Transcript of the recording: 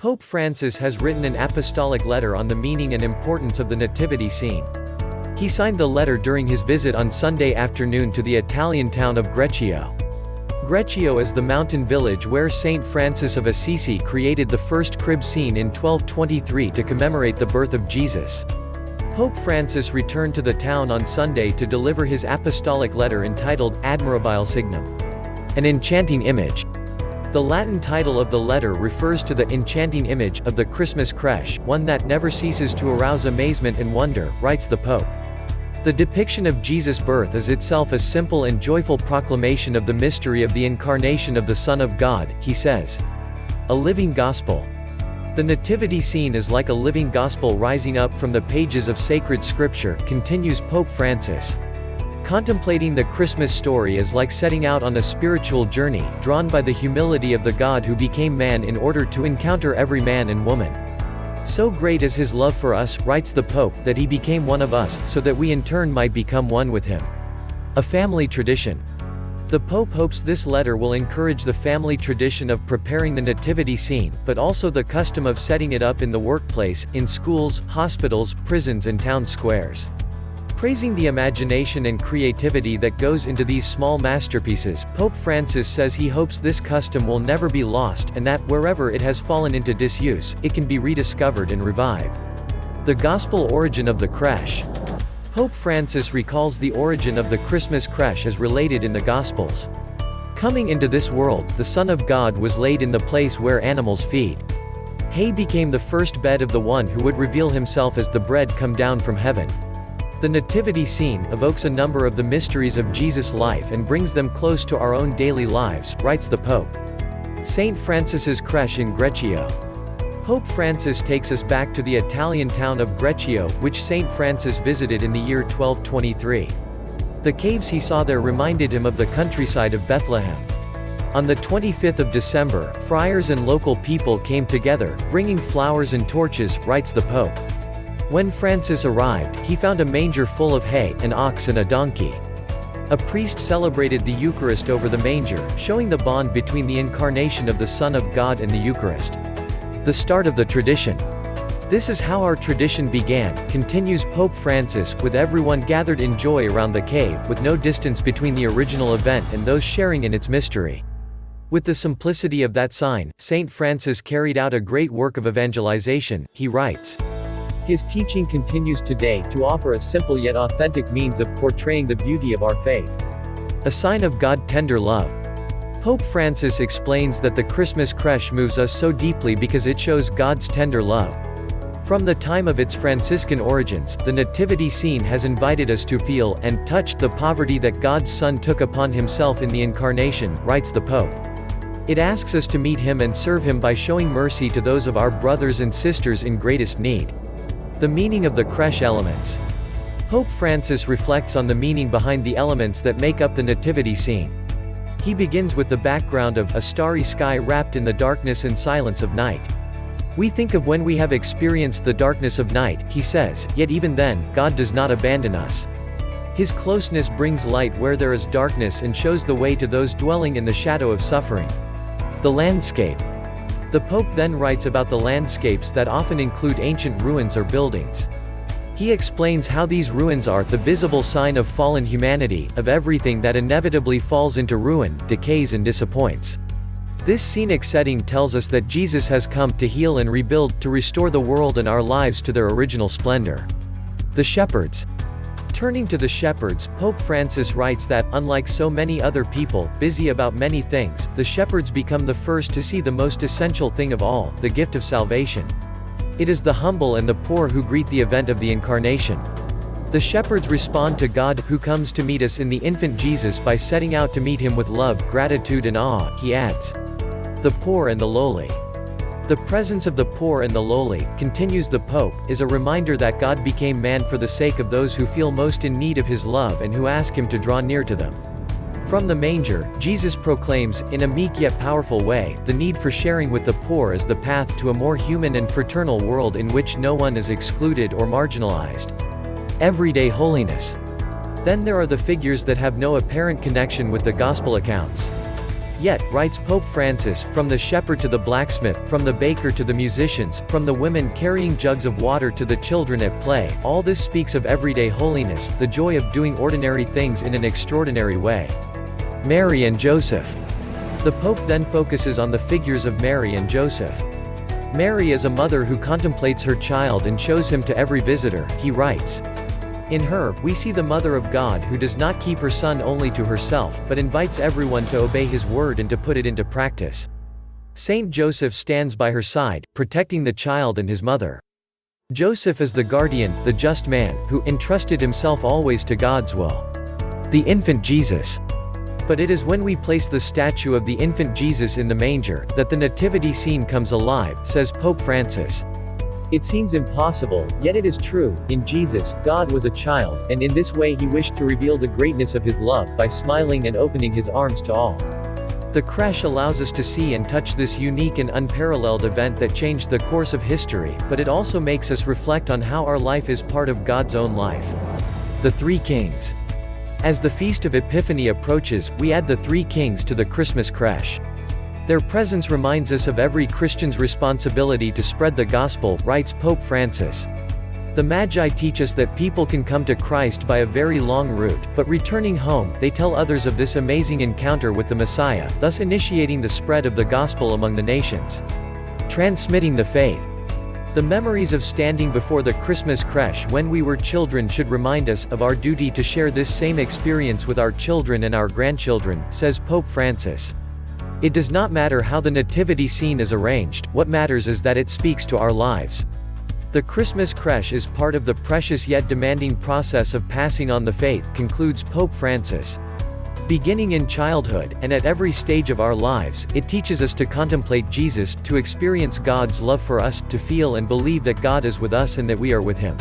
Pope Francis has written an apostolic letter on the meaning and importance of the nativity scene. He signed the letter during his visit on Sunday afternoon to the Italian town of Greccio. Greccio is the mountain village where Saint Francis of Assisi created the first crib scene in 1223 to commemorate the birth of Jesus. Pope Francis returned to the town on Sunday to deliver his apostolic letter entitled Admirabile Signum, an enchanting image. The Latin title of the letter refers to the enchanting image of the Christmas creche, one that never ceases to arouse amazement and wonder, writes the Pope. The depiction of Jesus' birth is itself a simple and joyful proclamation of the mystery of the incarnation of the Son of God, he says. A living gospel. The nativity scene is like a living gospel rising up from the pages of sacred scripture, continues Pope Francis. Contemplating the Christmas story is like setting out on a spiritual journey, drawn by the humility of the God who became man in order to encounter every man and woman. So great is his love for us, writes the Pope, that he became one of us, so that we in turn might become one with him. A family tradition. The Pope hopes this letter will encourage the family tradition of preparing the nativity scene, but also the custom of setting it up in the workplace, in schools, hospitals, prisons and town squares. Praising the imagination and creativity that goes into these small masterpieces, Pope Francis says he hopes this custom will never be lost, and that, wherever it has fallen into disuse, it can be rediscovered and revived. The Gospel origin of the creche. Pope Francis recalls the origin of the Christmas creche as related in the Gospels. Coming into this world, the Son of God was laid in the place where animals feed. Hay became the first bed of the one who would reveal himself as the bread come down from heaven. The nativity scene evokes a number of the mysteries of Jesus' life and brings them close to our own daily lives, writes the Pope. St. Francis's creche in Greccio. Pope Francis takes us back to the Italian town of Greccio, which St. Francis visited in the year 1223. The caves he saw there reminded him of the countryside of Bethlehem. On the 25th of December, friars and local people came together, bringing flowers and torches, writes the Pope. When Francis arrived, he found a manger full of hay, an ox and a donkey. A priest celebrated the Eucharist over the manger, showing the bond between the incarnation of the Son of God and the Eucharist. The start of the tradition. This is how our tradition began, continues Pope Francis, with everyone gathered in joy around the cave, with no distance between the original event and those sharing in its mystery. With the simplicity of that sign, St. Francis carried out a great work of evangelization, he writes. His teaching continues today to offer a simple yet authentic means of portraying the beauty of our faith. A sign of God's tender love. Pope Francis explains that the Christmas creche moves us so deeply because it shows God's tender love. From the time of its Franciscan origins, the nativity scene has invited us to feel and touch the poverty that God's Son took upon himself in the Incarnation, writes the Pope. It asks us to meet him and serve him by showing mercy to those of our brothers and sisters in greatest need. The meaning of the creche elements. Pope Francis reflects on the meaning behind the elements that make up the nativity scene. He begins with the background of a starry sky wrapped in the darkness and silence of night. We think of when we have experienced the darkness of night, he says, yet even then, God does not abandon us. His closeness brings light where there is darkness and shows the way to those dwelling in the shadow of suffering. The landscape. The Pope then writes about the landscapes that often include ancient ruins or buildings. He explains how these ruins are the visible sign of fallen humanity, of everything that inevitably falls into ruin, decays and disappoints. This scenic setting tells us that Jesus has come to heal and rebuild, to restore the world and our lives to their original splendor. The shepherds. Turning to the shepherds, Pope Francis writes that, unlike so many other people, busy about many things, the shepherds become the first to see the most essential thing of all, the gift of salvation. It is the humble and the poor who greet the event of the Incarnation. The shepherds respond to God, who comes to meet us in the infant Jesus by setting out to meet him with love, gratitude and awe, he adds. The poor and the lowly. The presence of the poor and the lowly, continues the Pope, is a reminder that God became man for the sake of those who feel most in need of his love and who ask him to draw near to them. From the manger, Jesus proclaims, in a meek yet powerful way, the need for sharing with the poor as the path to a more human and fraternal world in which no one is excluded or marginalized. Everyday holiness. Then there are the figures that have no apparent connection with the Gospel accounts. Yet, writes Pope Francis, from the shepherd to the blacksmith, from the baker to the musicians, from the women carrying jugs of water to the children at play, all this speaks of everyday holiness, the joy of doing ordinary things in an extraordinary way. Mary and Joseph. The Pope then focuses on the figures of Mary and Joseph. Mary is a mother who contemplates her child and shows him to every visitor, he writes. In her, we see the Mother of God who does not keep her Son only to herself, but invites everyone to obey his word and to put it into practice. Saint Joseph stands by her side, protecting the child and his mother. Joseph is the guardian, the just man, who entrusted himself always to God's will. The infant Jesus. But it is when we place the statue of the infant Jesus in the manger, that the nativity scene comes alive, says Pope Francis. It seems impossible, yet it is true. In Jesus, God was a child, and in this way he wished to reveal the greatness of his love by smiling and opening his arms to all. The creche allows us to see and touch this unique and unparalleled event that changed the course of history, but it also makes us reflect on how our life is part of God's own life. The Three Kings. As the Feast of Epiphany approaches, we add the Three Kings to the Christmas creche. Their presence reminds us of every Christian's responsibility to spread the gospel, writes Pope Francis. The Magi teach us that people can come to Christ by a very long route, but returning home, they tell others of this amazing encounter with the Messiah, thus initiating the spread of the gospel among the nations. Transmitting the faith. The memories of standing before the Christmas creche when we were children should remind us of our duty to share this same experience with our children and our grandchildren, says Pope Francis. It does not matter how the nativity scene is arranged, what matters is that it speaks to our lives. The Christmas creche is part of the precious yet demanding process of passing on the faith, concludes Pope Francis. Beginning in childhood, and at every stage of our lives, it teaches us to contemplate Jesus, to experience God's love for us, to feel and believe that God is with us and that we are with him.